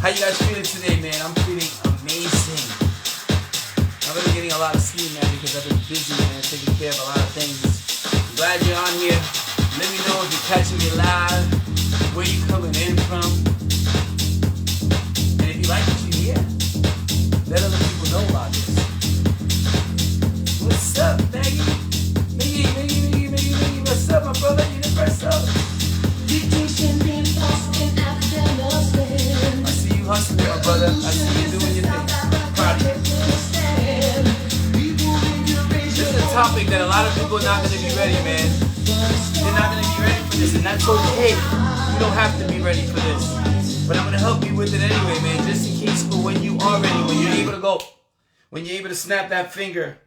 How you guys feeling today, man? I'm feeling amazing. I've been getting a lot of sleep, man, because I've been busy, man, taking care of a lot of things. I'm glad you're on here. Let me know if you're catching me live, where you coming in from. And if you like what you hear, let other people know about this. What's up, Maggie? Miggy, what's up, my brother? Universal. I see you hustling, my brother. I see you doing your thing. Proud of you. This is a topic that a lot of people are not going to be ready, man. They're not going to be ready for this, and that's okay. You don't have to be ready for this. But I'm going to help you with it anyway, man, just in case for when you are ready, when you're able to go, when you're able to snap that finger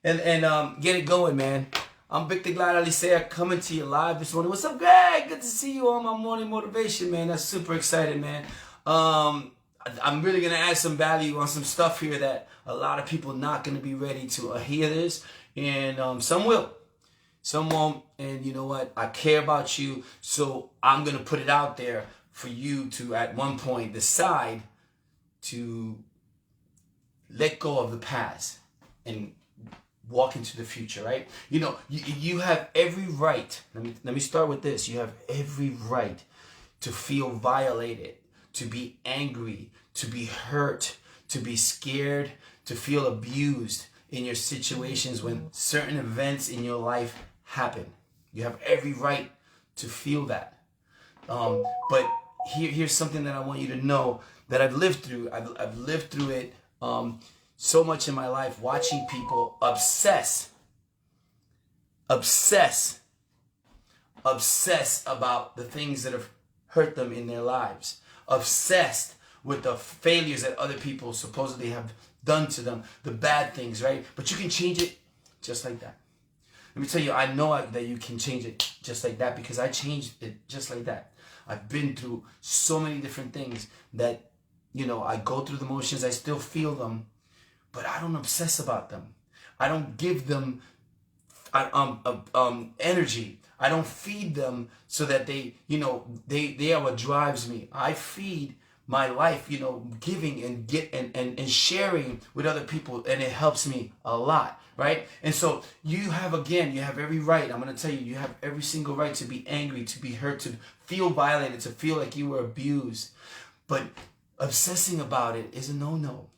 and get it going, man. I'm Victor Glad Alicea coming to you live this morning. What's up, Greg? Good to see you on my morning motivation, man. That's super exciting, man. I'm really going to add some value on some stuff here that a lot of people not going to be ready to hear this. And some will. Some won't. And you know what? I care about you. So I'm going to put it out there for you to, at one point, decide to let go of the past and walk into the future, right? You know, you have every right. Let me start with this. You have every right to feel violated, to be angry, to be hurt, to be scared, to feel abused in your situations when certain events in your life happen. You have every right to feel that. But here's something that I want you to know that I've lived through. I've lived through it so much in my life, watching people obsess about the things that have hurt them in their lives, obsessed with the failures that other people supposedly have done to them, the bad things, right? But you can change it just like that. Let me tell you, I know that you can change it just like that because I changed it just like that. I've been through so many different things that, you know, I go through the motions, I still feel them, but I don't obsess about them. I don't give them energy. I don't feed them so that they, you know, they are what drives me. I feed my life, you know, giving and sharing with other people, and it helps me a lot, right? And so you have every right. I'm going to tell you, you have every single right to be angry, to be hurt, to feel violated, to feel like you were abused. But obsessing about it is a no-no.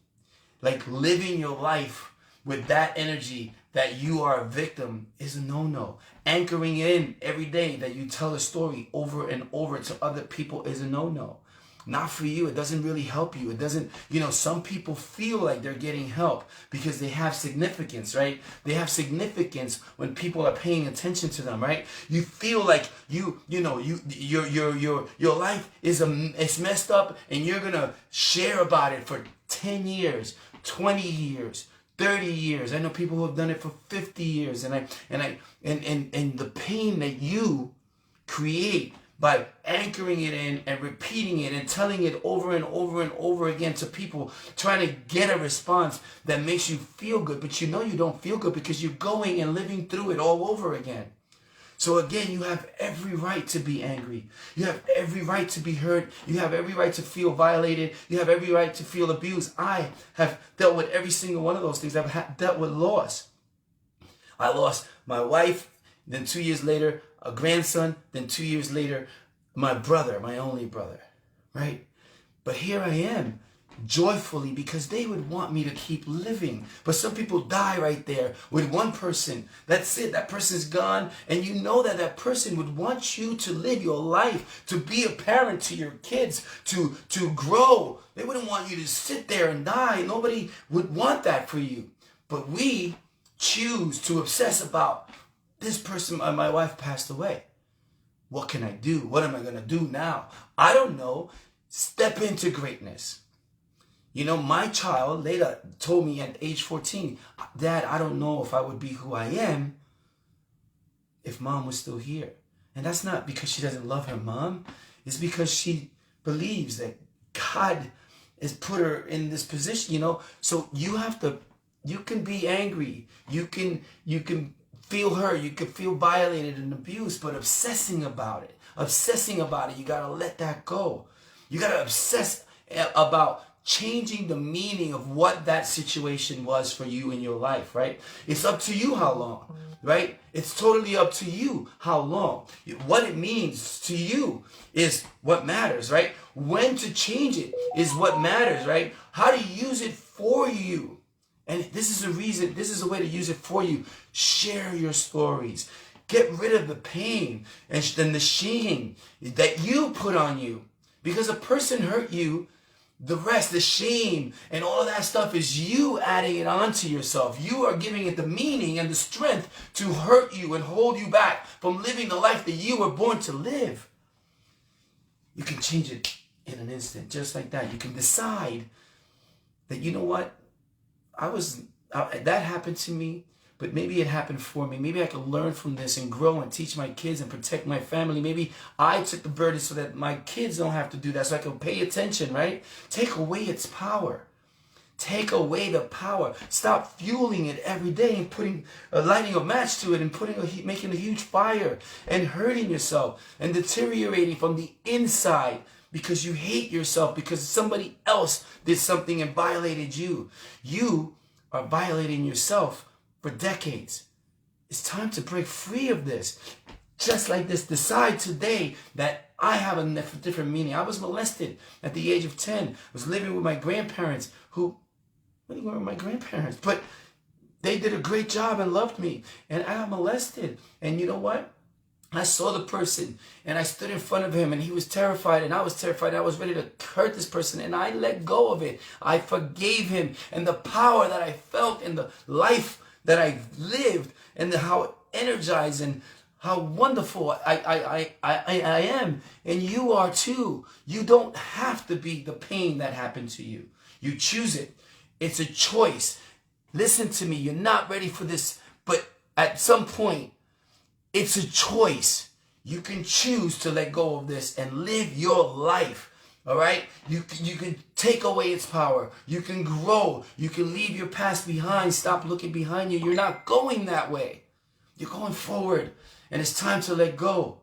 Like living your life with that energy that you are a victim is a no-no. Anchoring in every day that you tell a story over and over to other people is a no-no. Not for you. It doesn't really help you. It doesn't, you know, some people feel like they're getting help because they have significance, right? They have significance when people are paying attention to them, right? You feel like your life is messed up, and you're gonna share about it for 10 years, 20 years, 30 years. I know people who have done it for 50 years, and the pain that you create by anchoring it in and repeating it and telling it over and over and over again to people, trying to get a response that makes you feel good, but you know you don't feel good because you're going and living through it all over again. So again, you have every right to be angry. You have every right to be hurt. You have every right to feel violated. You have every right to feel abused. I have dealt with every single one of those things. I've dealt with loss. I lost my wife, then 2 years later, a grandson, then 2 years later, my brother, my only brother, right? But here I am, joyfully, because they would want me to keep living. But some people die right there with one person. That's it. That person's gone. And you know that that person would want you to live your life, to be a parent to your kids, to grow. They wouldn't want you to sit there and die. Nobody would want that for you. But we choose to obsess about this person. My wife passed away. What can I do? What am I going to do now? I don't know. Step into greatness. You know, my child later told me at age 14, Dad, I don't know if I would be who I am if Mom was still here. And that's not because she doesn't love her mom. It's because she believes that God has put her in this position, you know. So you can be angry. You can feel hurt. You can feel violated and abused, but obsessing about it, you got to let that go. You got to obsess about changing the meaning of what that situation was for you in your life, right? It's up to you how long, right? It's totally up to you how long. What it means to you is what matters, right? When to change it is what matters, right? How to use it for you. And this is a reason, this is a way to use it for you. Share your stories. Get rid of the pain and the shame that you put on you. Because a person hurt you, the rest, the shame and all of that stuff is you adding it onto yourself. You are giving it the meaning and the strength to hurt you and hold you back from living the life that you were born to live. You can change it in an instant, just like that. You can decide that, you know what, that happened to me, but maybe it happened for me. Maybe I could learn from this and grow and teach my kids and protect my family. Maybe I took the burden so that my kids don't have to do that, so I can pay attention, right? Take away its power. Take away the power. Stop fueling it every day and lighting a match to it and making a huge fire and hurting yourself and deteriorating from the inside because you hate yourself because somebody else did something and violated you. You are violating yourself for decades. It's time to break free of this. Just like this, decide today that I have a different meaning. I was molested at the age of 10. I was living with my grandparents who, what were my grandparents? But they did a great job and loved me. And I got molested. And you know what? I saw the person and I stood in front of him and he was terrified and I was terrified. I was ready to hurt this person and I let go of it. I forgave him, and the power that I felt in the life that I lived and how energized and how wonderful I am. And you are too. You don't have to be the pain that happened to you. You choose it. It's a choice. Listen to me. You're not ready for this, but at some point, it's a choice. You can choose to let go of this and live your life. All right? You can take away its power. You can grow. You can leave your past behind. Stop looking behind you. You're not going that way. You're going forward. And it's time to let go.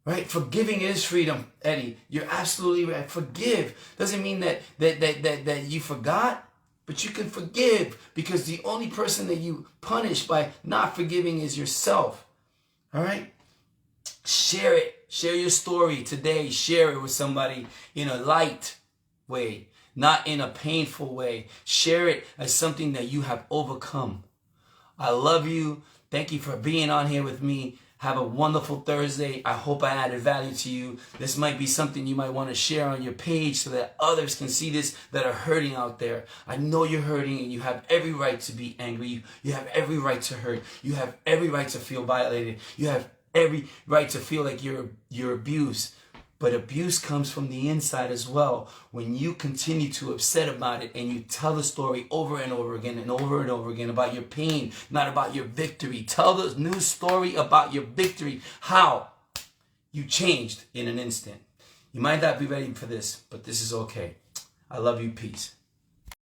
Right? Forgiving is freedom, Eddie. You're absolutely right. Forgive doesn't mean that you forgot. But you can forgive because the only person that you punish by not forgiving is yourself. All right? Share it. Share your story today. Share it with somebody in a light way, not in a painful way. Share it as something that you have overcome. I love you. Thank you for being on here with me. Have a wonderful Thursday. I hope I added value to you. This might be something you might want to share on your page so that others can see this that are hurting out there. I know you're hurting and you have every right to be angry. You have every right to hurt. You have every right to feel violated. You have every right to feel like you're abused. But abuse comes from the inside as well. When you continue to upset about it and you tell the story over and over again and over again about your pain, not about your victory. Tell the new story about your victory, how you changed in an instant. You might not be ready for this, but this is okay. I love you. Peace.